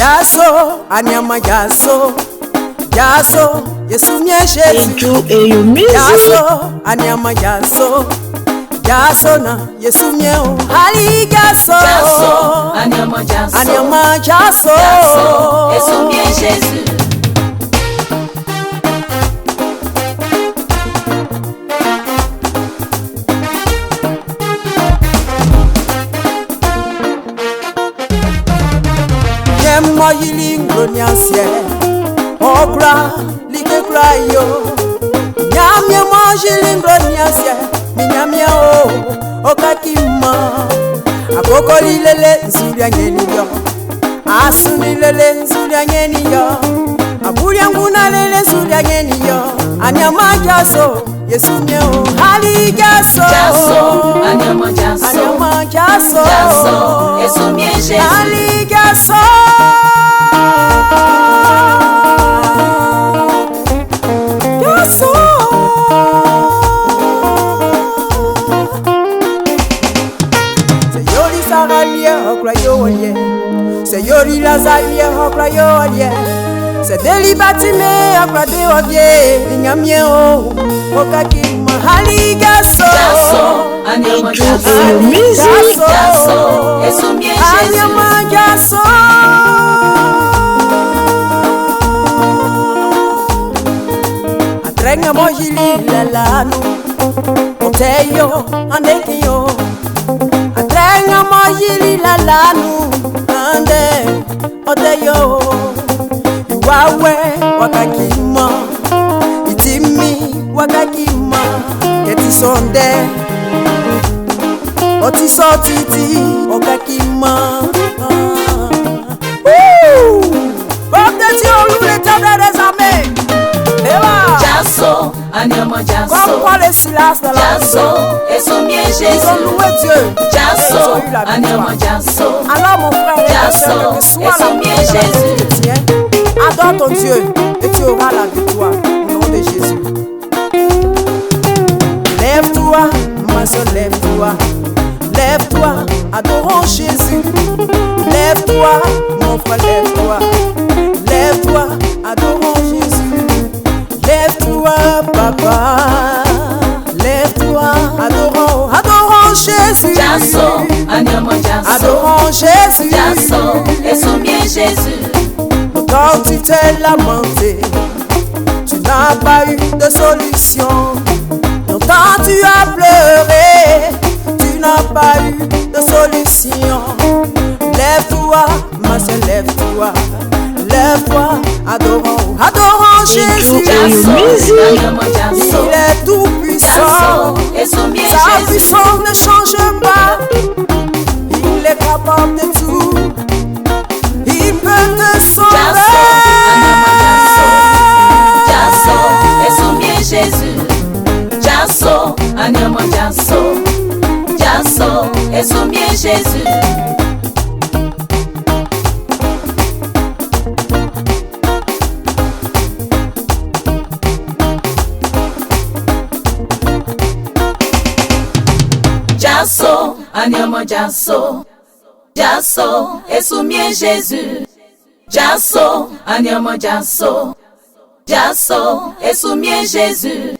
Jaso, anyama jaso, jaso, Yesu mie Jésus. Jaso, anyama jaso, jaso na Yesu mie o. Ali jaso, anyama jaso, anyama jaso, Yesu mie Jésus. Mo yilingo nyansie okra like kra yo nyamye mo yilingo nyansie nyamye o okakima akoko lilele nsuria nyeni yo asuni lele nsuria nyeni yo aburia nguna lele nsuria nyeni yo anyama jaso Yesu nye o hali jaso anyama jaso Yesu nye Jésus hali jaso c'est Yori Lazalie okra yolie c'est Deli Batime okra de odie nyamye o okakima hali gaso anyama jaso Yesu mie Jésus anyama jaso atrenga mojili lalanu oteyo andekiyo atrenga mojili lalanu ande oteyo iwawe wakakima itimi wakakima yetisonde otisotiti wakakima Obdeti olu l'éternel des armées. Jaso, anyama jaso. Comme quoi les silences de la Jaso, Yesu mie Jésus. Ils ont loué Dieu. Jaso, anyama jaso. Alors mon frère, Jaso, que soit la Yesu mie Jésus. Adore ton Dieu et tu auras la victoire au nom de Jésus. Lève-toi, ma soeur, lève-toi. Lève-toi, adorons Jésus. Lève-toi, mon frère, lève-toi. Lève-toi, adorons Jésus. Lève-toi, papa. Lève-toi, adorons Jésus. Jaso, anyama jaso. Adorons Jésus. Jaso, Yesu mie Jésus. Quand tu t'es lamenté, tu n'as pas eu de solution. Quand tu as pleuré, tu n'as pas eu de solution. Lève-toi, ma soeur, lève-toi. Lève-toi, adorons Jésus. Il est tout puissant. Sa puissance ne change pas. Il est capable de tout. Il peut te sauver. Yesu mie Jésus. Jaso, anyama jaso. Jaso, Yesu mie Jésus. Jaso, anyama jaso. Jaso, Yesu mie Jésus. Jaso, anyama jaso. Jaso, Yesu mie Jésus.